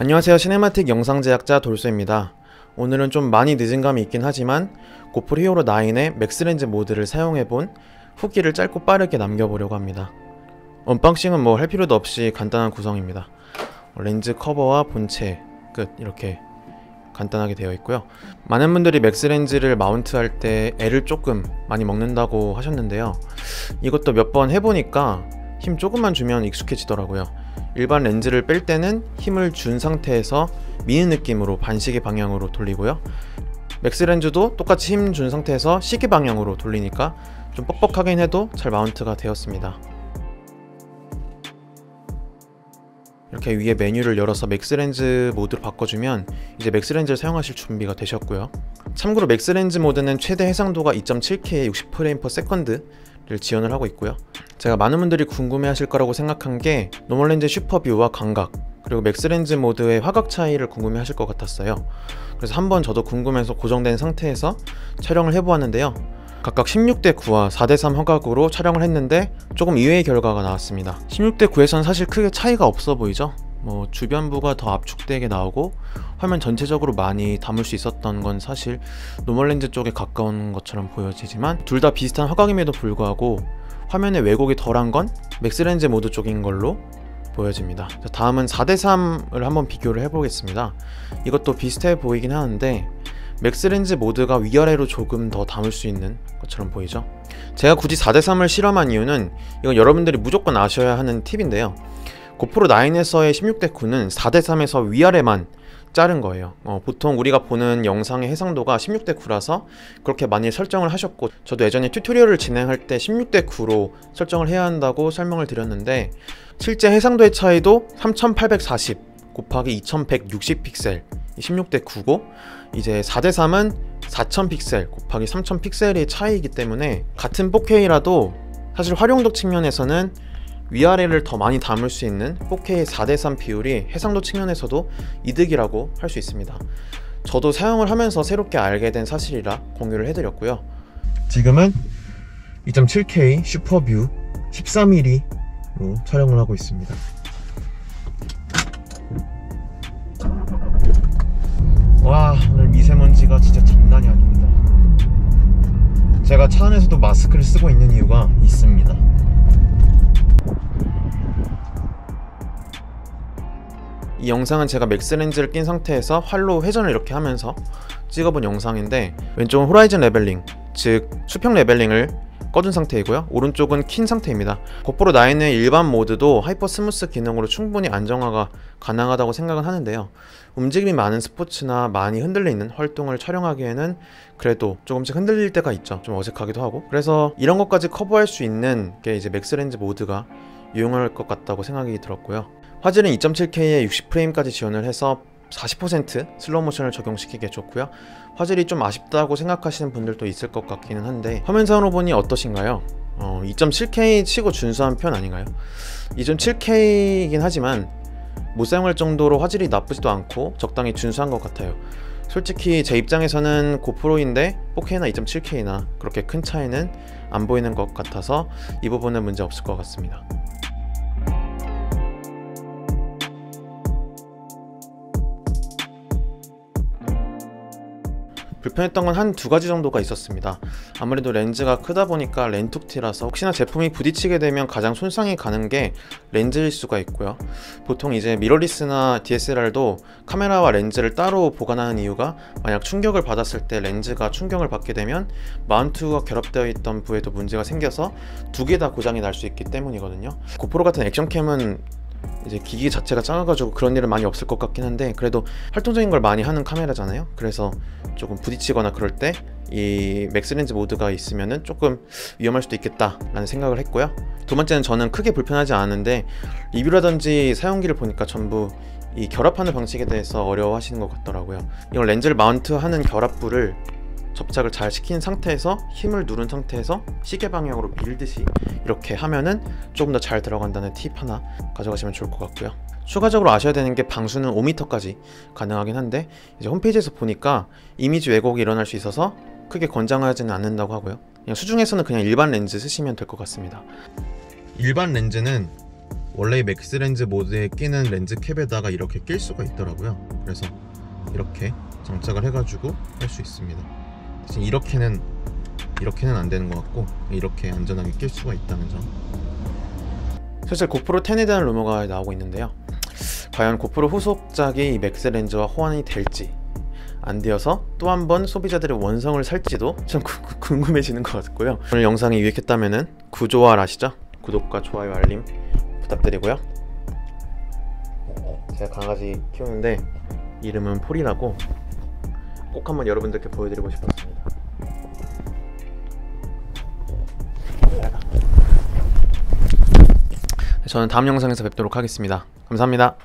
안녕하세요. 시네마틱 영상 제작자 돌소입니다. 오늘은 좀 많이 늦은 감이 있긴 하지만 고프로 히어로 9의 맥스렌즈 모드를 사용해본 후기를 짧고 빠르게 남겨보려고 합니다. 언박싱은 뭐 할 필요도 없이 간단한 구성입니다. 렌즈 커버와 본체 끝, 이렇게 간단하게 되어 있고요. 많은 분들이 맥스렌즈를 마운트할 때 애를 조금 많이 먹는다고 하셨는데요, 이것도 몇 번 해보니까 힘 조금만 주면 익숙해지더라고요. 일반 렌즈를 뺄 때는 힘을 준 상태에서 미는 느낌으로 반시계 방향으로 돌리고요, 맥스렌즈도 똑같이 힘 준 상태에서 시계 방향으로 돌리니까 좀 뻑뻑하긴 해도 잘 마운트가 되었습니다. 이렇게 위에 메뉴를 열어서 맥스렌즈 모드로 바꿔주면 이제 맥스렌즈를 사용하실 준비가 되셨고요. 참고로 맥스렌즈 모드는 최대 해상도가 2.7K의 60프레임/세컨드를 지원을 하고 있고요. 제가 많은 분들이 궁금해 하실 거라고 생각한 게 노멀렌즈 슈퍼뷰와 광각, 그리고 맥스렌즈 모드의 화각 차이를 궁금해 하실 것 같았어요. 그래서 한번 저도 궁금해서 고정된 상태에서 촬영을 해보았는데요, 각각 16:9와 4:3 화각으로 촬영을 했는데 조금 이외의 결과가 나왔습니다. 16:9에서는 사실 크게 차이가 없어 보이죠? 주변부가 더 압축되게 나오고 화면 전체적으로 많이 담을 수 있었던 건 사실 노멀렌즈 쪽에 가까운 것처럼 보여지지만, 둘 다 비슷한 화각임에도 불구하고 화면의 왜곡이 덜한 건 맥스렌즈 모드 쪽인 걸로 보여집니다. 다음은 4:3을 한번 비교를 해보겠습니다. 이것도 비슷해 보이긴 하는데 맥스렌즈 모드가 위아래로 조금 더 담을 수 있는 것처럼 보이죠? 제가 굳이 4:3을 실험한 이유는, 이건 여러분들이 무조건 아셔야 하는 팁인데요, 고프로 9에서의 16:9는 4:3에서 위아래만 자른 거예요. 보통 우리가 보는 영상의 해상도가 16:9라서 그렇게 많이 설정을 하셨고, 저도 예전에 튜토리얼을 진행할 때 16:9로 설정을 해야 한다고 설명을 드렸는데, 실제 해상도의 차이도 3840 곱하기 2160 픽셀, 16:9고, 이제 4:3은 4000 픽셀 곱하기 3000 픽셀의 차이이기 때문에 같은 4K라도 사실 활용도 측면에서는 위아래를 더 많이 담을 수 있는 4K의 4:3 비율이 해상도 측면에서도 이득이라고 할 수 있습니다. 저도 사용을 하면서 새롭게 알게 된 사실이라 공유를 해드렸고요. 지금은 2.7K 슈퍼뷰 13mm로 촬영을 하고 있습니다. 와, 오늘 미세먼지가 진짜 장난이 아닙니다. 제가 차 안에서도 마스크를 쓰고 있는 이유가 있습니다. 이 영상은 제가 맥스렌즈를 낀 상태에서 활로 회전을 이렇게 하면서 찍어본 영상인데, 왼쪽은 호라이즌 레벨링, 즉 수평 레벨링을 꺼둔 상태이고요, 오른쪽은 킨 상태입니다. 고프로 9의 일반 모드도 하이퍼 스무스 기능으로 충분히 안정화가 가능하다고 생각은 하는데요, 움직임이 많은 스포츠나 많이 흔들리는 활동을 촬영하기에는 그래도 조금씩 흔들릴 때가 있죠. 좀 어색하기도 하고. 그래서 이런 것까지 커버할 수 있는 게 이제 맥스렌즈 모드가 유용할 것 같다고 생각이 들었고요. 화질은 2.7K에 60프레임까지 지원을 해서 40% 슬로우 모션을 적용시키기에 좋고요. 화질이 좀 아쉽다고 생각하시는 분들도 있을 것 같기는 한데, 화면상으로 보니 어떠신가요? 2.7K 치고 준수한 편 아닌가요? 2.7K이긴 하지만 못 사용할 정도로 화질이 나쁘지도 않고 적당히 준수한 것 같아요. 솔직히 제 입장에서는 고프로인데 4K나 2.7K나 그렇게 큰 차이는 안 보이는 것 같아서 이 부분은 문제 없을 것 같습니다. 불편했던 건 한 두 가지 정도가 있었습니다. 아무래도 렌즈가 크다 보니까 렌툭티라서 혹시나 제품이 부딪히게 되면 가장 손상이 가는 게 렌즈일 수가 있고요. 보통 이제 미러리스나 DSLR도 카메라와 렌즈를 따로 보관하는 이유가, 만약 충격을 받았을 때 렌즈가 충격을 받게 되면 마운트가 결합되어 있던 부에도 문제가 생겨서 두 개 다 고장이 날 수 있기 때문이거든요. 고프로 같은 액션캠은 이제 기기 자체가 작아가지고 그런 일은 많이 없을 것 같긴 한데, 그래도 활동적인 걸 많이 하는 카메라잖아요. 그래서 조금 부딪히거나 그럴 때 이 맥스렌즈 모드가 있으면은 조금 위험할 수도 있겠다 라는 생각을 했고요. 두 번째는 저는 크게 불편하지 않은데, 리뷰라든지 사용기를 보니까 전부 이 결합하는 방식에 대해서 어려워하시는 것 같더라고요. 이걸 렌즈를 마운트하는 결합부를 접착을 잘 시킨 상태에서 힘을 누른 상태에서 시계 방향으로 밀듯이 이렇게 하면은 조금 더 잘 들어간다는 팁 하나 가져가시면 좋을 것 같고요. 추가적으로 아셔야 되는 게 방수는 5m까지 가능하긴 한데, 이제 홈페이지에서 보니까 이미지 왜곡이 일어날 수 있어서 크게 권장하지는 않는다고 하고요. 그냥 수중에서는 그냥 일반 렌즈 쓰시면 될 것 같습니다. 일반 렌즈는 원래 맥스렌즈 모드에 끼는 렌즈 캡에다가 이렇게 낄 수가 있더라고요. 그래서 이렇게 장착을 해가지고 할 수 있습니다. 지금 이렇게는 안 되는 것 같고 이렇게 안전하게 낄 수가 있다는 점. 사실 고프로 10에 대한 루머가 나오고 있는데요. 과연 고프로 후속작이 이 맥스렌즈와 호환이 될지 안 되어서 또 한 번 소비자들의 원성을 살지도 참 궁금해지는 것 같고요. 오늘 영상이 유익했다면 구조화 아시죠? 구독과 좋아요 알림 부탁드리고요. 제가 강아지 키우는데 이름은 폴이라고 꼭 한번 여러분들께 보여드리고 싶었습니다. 저는 다음 영상에서 뵙도록 하겠습니다. 감사합니다.